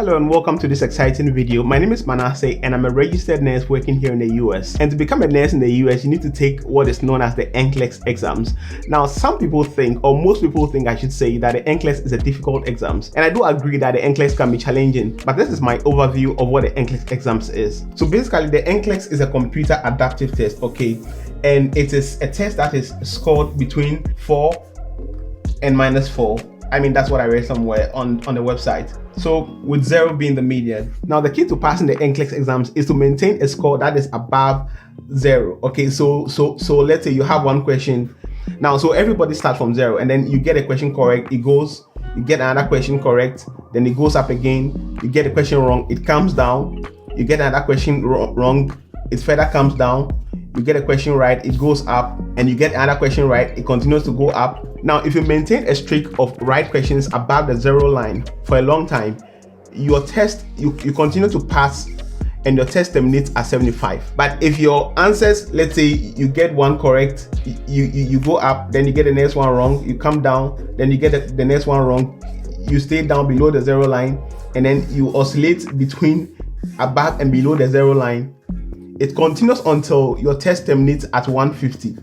Hello and welcome to this exciting video. My name is Manasseh and I'm a registered nurse working here in the US. And to become a nurse in the US, you need to take what is known as the NCLEX exams. Now, some people think, or most people think I should say, that the NCLEX is a difficult exam. And I do agree that the NCLEX can be challenging, but this is my overview of what the NCLEX exams is. So basically, the NCLEX is a computer adaptive test, okay? And it is a test that is scored between 4 and -4. I mean, that's what I read somewhere on the website. So with 0 being the median. Now the key to passing the NCLEX exams is to maintain a score that is above 0. Okay, so let's say you have one question. Now, so everybody starts from 0 and then you get a question correct, it goes, you get another question correct, then it goes up again, you get a question wrong, it comes down, you get another question wrong, it further comes down, you get a question right, it goes up, and you get another question right, it continues to go up. Now, if you maintain a streak of right questions above the 0 line for a long time, your test, you continue to pass and your test terminates at 75. But if your answers, let's say you get one correct, you go up, then you get the next one wrong, you come down, then you get the next one wrong, you stay down below the 0 line, and then you oscillate between above and below the 0 line. It continues until your test terminates at 150,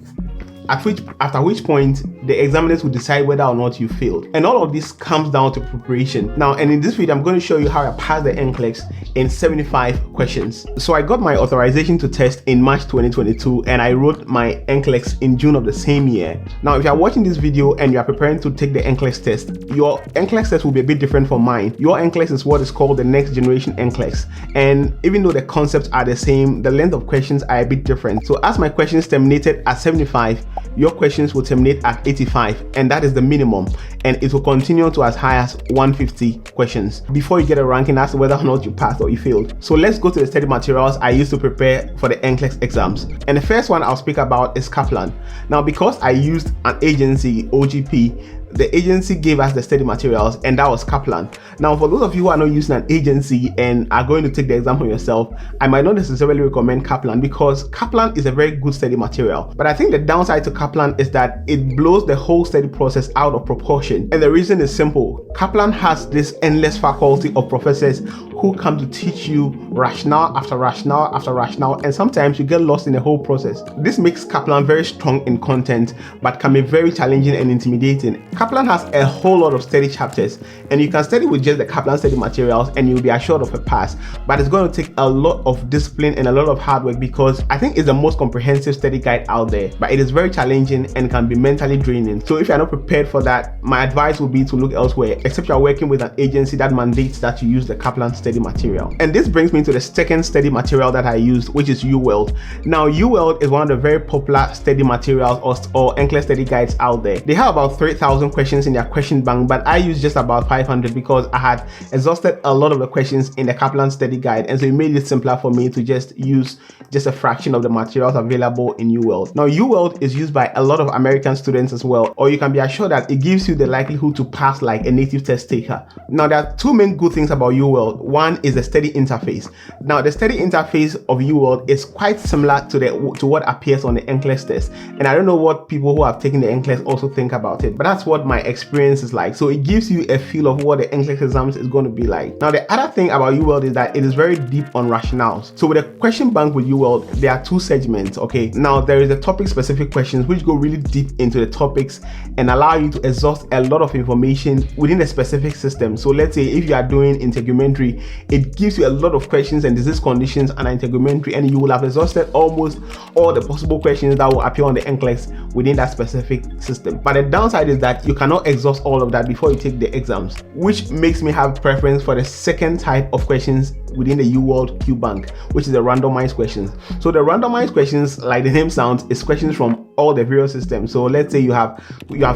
after which point the examiners will decide whether or not you failed. And all of this comes down to preparation. Now, and in this video, I'm going to show you how I passed the NCLEX in 75 questions. So I got my authorization to test in March 2022, and I wrote my NCLEX in June of the same year. Now, if you are watching this video and you are preparing to take the NCLEX test, your NCLEX test will be a bit different from mine. Your NCLEX is what is called the Next Generation NCLEX. And even though the concepts are the same, the length of questions are a bit different. So as my questions terminated at 75, your questions will terminate at 85, and that is the minimum, and it will continue to as high as 150 questions before you get a ranking as to whether or not you passed or you failed. So let's go to the study materials I used to prepare for the NCLEX exams. And the first one I'll speak about is Kaplan. Now, because I used an agency, OGP, the agency gave us the study materials, and that was Kaplan. Now, for those of you who are not using an agency and are going to take the exam for yourself, I might not necessarily recommend Kaplan because Kaplan is a very good study material. But I think the downside to Kaplan is that it blows the whole study process out of proportion. And the reason is simple. Kaplan has this endless faculty of professors who come to teach you rationale after rationale after rationale, and sometimes you get lost in the whole process. This makes Kaplan very strong in content, but can be very challenging and intimidating. Kaplan has a whole lot of study chapters, and you can study with just the Kaplan study materials and you'll be assured of a pass, but it's going to take a lot of discipline and a lot of hard work because I think it's the most comprehensive study guide out there, but it is very challenging and can be mentally draining. So if you're not prepared for that, my advice would be to look elsewhere, except you're working with an agency that mandates that you use the Kaplan study material. And this brings me to the second study material that I used, which is UWorld. Now, UWorld is one of the very popular study materials or NCLEX study guides out there. They have about 3,000 questions in their question bank, but I used just about 500 because I had exhausted a lot of the questions in the Kaplan study guide, and so it made it simpler for me to just use just a fraction of the materials available in UWorld. Now, UWorld is used by a lot of American students as well, or you can be assured that it gives you the likelihood to pass like a native test taker. Now, there are two main good things about UWorld. One is the study interface. Now, the study interface of UWorld is quite similar to what appears on the NCLEX test, and I don't know what people who have taken the NCLEX also think about it, but that's what my experience is like. So it gives you a feel of what the NCLEX exams is going to be like. Now, the other thing about UWorld is that it is very deep on rationales. So with a question bank with UWorld, there are two segments, okay? Now, there is the topic specific questions which go really deep into the topics and allow you to exhaust a lot of information within a specific system. So let's say if you are doing integumentary, it gives you a lot of questions and disease conditions and integumentary, and you will have exhausted almost all the possible questions that will appear on the NCLEX within that specific system. But the downside is that you cannot exhaust all of that before you take the exams, which makes me have preference for the second type of questions within the UWorld Q bank, which is the randomized questions. So the randomized questions, like the name sounds, is questions from all the various systems. So let's say you have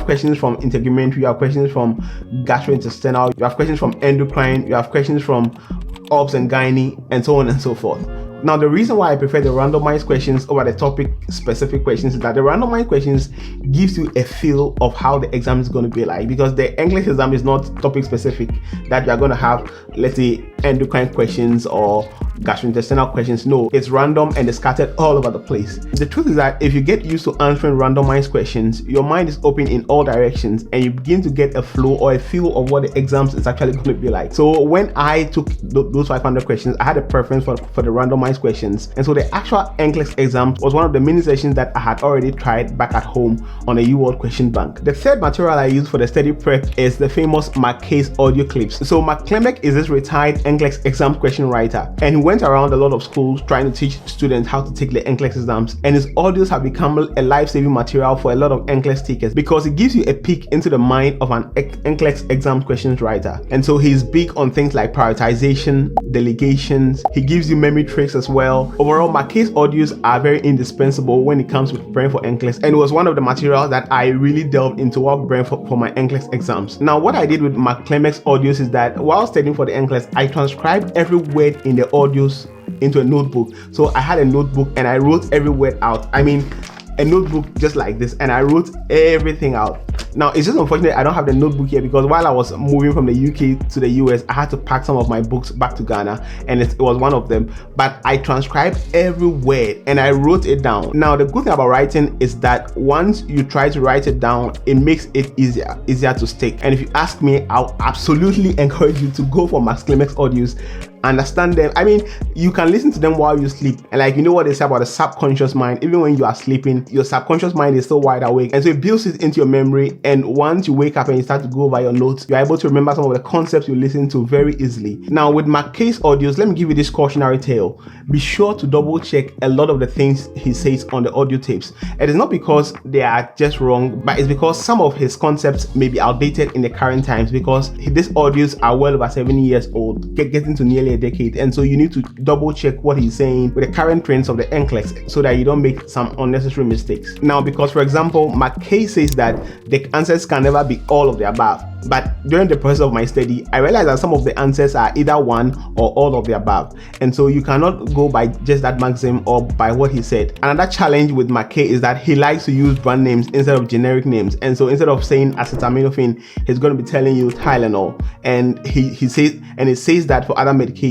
questions from integumentary, you have questions from gastrointestinal, you have questions from endocrine, you have questions from obs and gynae, and so on and so forth. Now, the reason why I prefer the randomized questions over the topic specific questions is that the randomized questions gives you a feel of how the exam is going to be like, because the English exam is not topic specific, that you are going to have, let's say, endocrine questions or gastrointestinal questions. No, it's random and it's scattered all over the place. The truth is that if you get used to answering randomized questions, your mind is open in all directions and you begin to get a flow or a feel of what the exams is actually going to be like. So when I took those 500 questions, I had a preference for the randomized questions, and so the actual NCLEX exam was one of the mini sessions that I had already tried back at home on a UWorld question bank. The third material I used for the study prep is the famous Klimek audio clips. So Klimek is this retired NCLEX exam question writer, and he went around a lot of schools trying to teach students how to take the NCLEX exams, and his audios have become a life-saving material for a lot of NCLEX takers because it gives you a peek into the mind of an NCLEX exam questions writer. And so he's big on things like prioritization, delegations. He gives you memory tricks as well. Overall, Klimek audios are very indispensable when it comes to preparing for NCLEX, and it was one of the materials that I really delved into while preparing for my NCLEX exams. Now, what I did with Klimek's audios is that while studying for the NCLEX, I transcribed every word in the audios into a notebook. So I had a notebook and I wrote every word out. I mean, a notebook just like this, and I wrote everything out. Now, it's just unfortunate I don't have the notebook here because while I was moving from the UK to the US, I had to pack some of my books back to Ghana, and it was one of them. But I transcribed every word and I wrote it down. Now, the good thing about writing is that once you try to write it down, it makes it easier to stick. And if you ask me, I'll absolutely encourage you to go for Klimek's audios. Understand them. I mean, you can listen to them while you sleep, and like, you know what they say about the subconscious mind, even when you are sleeping, your subconscious mind is still wide awake, and so it builds it into your memory, and once you wake up and you start to go over your notes, you're able to remember some of the concepts you listen to very easily. Now, with Klimek audios, let me give you this cautionary tale. Be sure to double check a lot of the things he says on the audio tapes. It is not because they are just wrong, but it's because some of his concepts may be outdated in the current times, because these audios are well over 7 years old, getting to nearly a decade, and so you need to double check what he's saying with the current trends of the NCLEX so that you don't make some unnecessary mistakes. Now, because for example, Klimek says that the answers can never be all of the above, but during the process of my study, I realized that some of the answers are either one or all of the above, and so you cannot go by just that maxim or by what he said. Another challenge with Klimek is that he likes to use brand names instead of generic names, and so instead of saying acetaminophen, he's going to be telling you Tylenol, and he says that for other medications.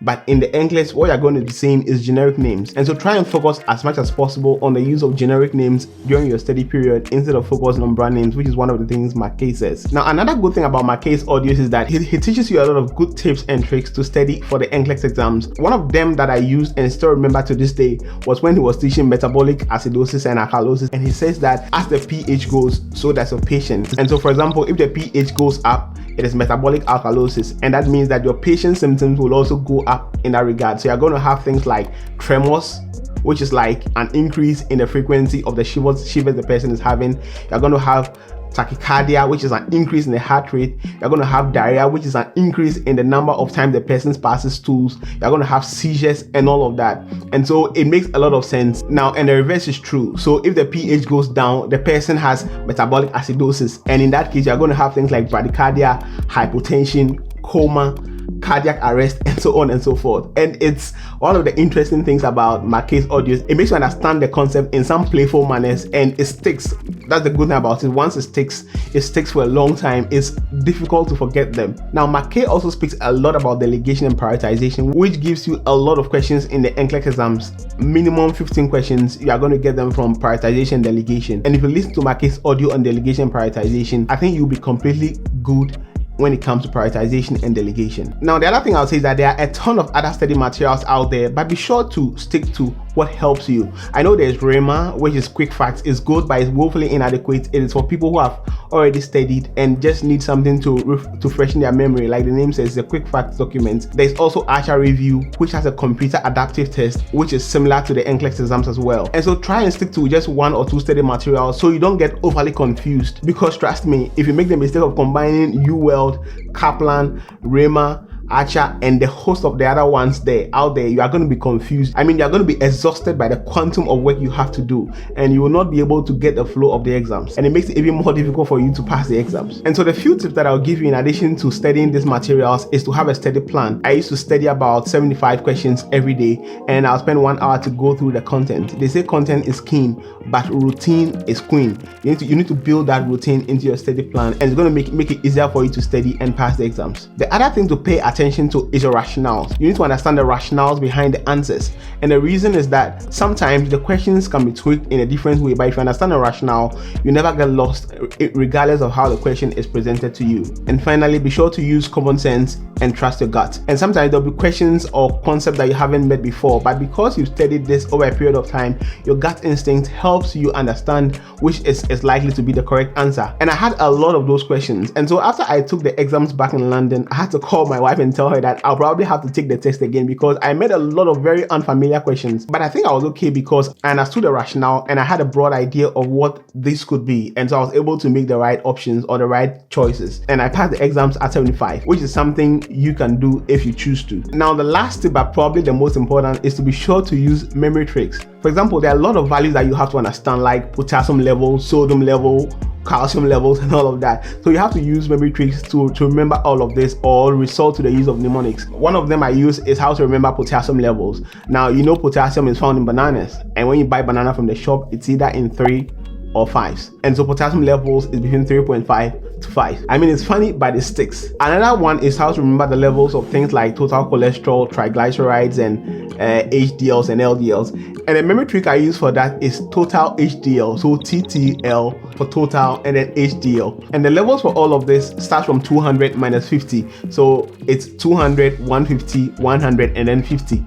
But in the NCLEX, what you're going to be saying is generic names, and so try and focus as much as possible on the use of generic names during your study period instead of focusing on brand names, which is one of the things Klimek says. Now, another good thing about Klimek audios is that he teaches you a lot of good tips and tricks to study for the NCLEX exams. One of them that I used and still remember to this day was when he was teaching metabolic acidosis and alkalosis, and he says that as the pH goes, so does your patient. And so, for example, if the pH goes up, it is metabolic alkalosis, and that means that your patient's symptoms will also go up in that regard. So you're going to have things like tremors, which is like an increase in the frequency of the shivers the person is having. You're going to have tachycardia, which is an increase in the heart rate. You're going to have diarrhea, which is an increase in the number of times the person passes stools. You're going to have seizures and all of that. And so it makes a lot of sense. Now, and the reverse is true. So if the pH goes down, the person has metabolic acidosis. And in that case, you're going to have things like bradycardia, hypotension, coma, cardiac arrest, and so on and so forth. And it's one of the interesting things about Klimek's audios. It makes you understand the concept in some playful manners, and it sticks. That's the good thing about it. Once it sticks for a long time. It's difficult to forget them. Now, Klimek also speaks a lot about delegation and prioritization, which gives you a lot of questions in the NCLEX exams. Minimum 15 questions, you are going to get them from prioritization and delegation. And if you listen to Klimek's audio on delegation and prioritization, I think you'll be completely good when it comes to prioritization and delegation. Now, the other thing I'll say is that there are a ton of other study materials out there, but be sure to stick to what helps you. I know there's REMA, which is quick facts. It's good, but it's woefully inadequate. It is for people who have already studied and just need something to freshen their memory. Like the name says, it's a quick facts document. There's also Archer Review, which has a computer adaptive test, which is similar to the NCLEX exams as well. And so try and stick to just one or two study materials so you don't get overly confused, because trust me, if you make the mistake of combining UWorld, Kaplan, REMA, Archer, and the host of the other ones out there, you are going to be confused. I mean, you are going to be exhausted by the quantum of work you have to do, and you will not be able to get the flow of the exams, and it makes it even more difficult for you to pass the exams. And so the few tips that I'll give you in addition to studying these materials is to have a study plan. I used to study about 75 questions every day, and I'll spend 1 hour to go through the content. They say content is king, but routine is queen. You need to build that routine into your study plan, and it's going to make it easier for you to study and pass the exams. The other thing to pay attention to is your rationales. You need to understand the rationales behind the answers, and the reason is that sometimes the questions can be tweaked in a different way, but if you understand the rationale, you never get lost regardless of how the question is presented to you. And finally, be sure to use common sense and trust your gut. And sometimes there'll be questions or concepts that you haven't met before, but because you've studied this over a period of time, your gut instinct helps you understand which is likely to be the correct answer. And I had a lot of those questions, and so after I took the exams back in London, I had to call my wife and tell her that I'll probably have to take the test again because I made a lot of very unfamiliar questions. But I think I was okay because I understood the rationale and I had a broad idea of what this could be, and so I was able to make the right options or the right choices, and I passed the exams at 75, which is something you can do if you choose to. Now, the last tip, but probably the most important, is to be sure to use memory tricks. For example, there are a lot of values that you have to understand, like potassium level, sodium level, calcium levels, and all of that. So you have to use memory tricks to remember all of this, or resort to the use of mnemonics. One of them I use is how to remember potassium levels. Now, you know potassium is found in bananas, and when you buy banana from the shop, it's either in 3 or 5s, and so potassium levels is between 3.5 to 5. I mean, it's funny, but it sticks. Another one is how to remember the levels of things like total cholesterol, triglycerides, and HDLs and LDLs. And the memory trick I use for that is total HDL, so TTL for total, and then HDL. And the levels for all of this starts from 200 minus 50, so it's 200, 150, 100, and then 50.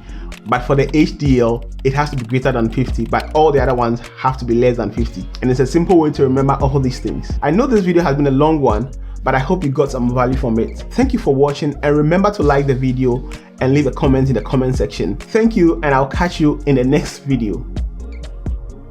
But for the HDL, it has to be greater than 50, but all the other ones have to be less than 50. And it's a simple way to remember all these things. I know this video has been a long one, but I hope you got some value from it. Thank you for watching, and remember to like the video and leave a comment in the comment section. Thank you, and I'll catch you in the next video.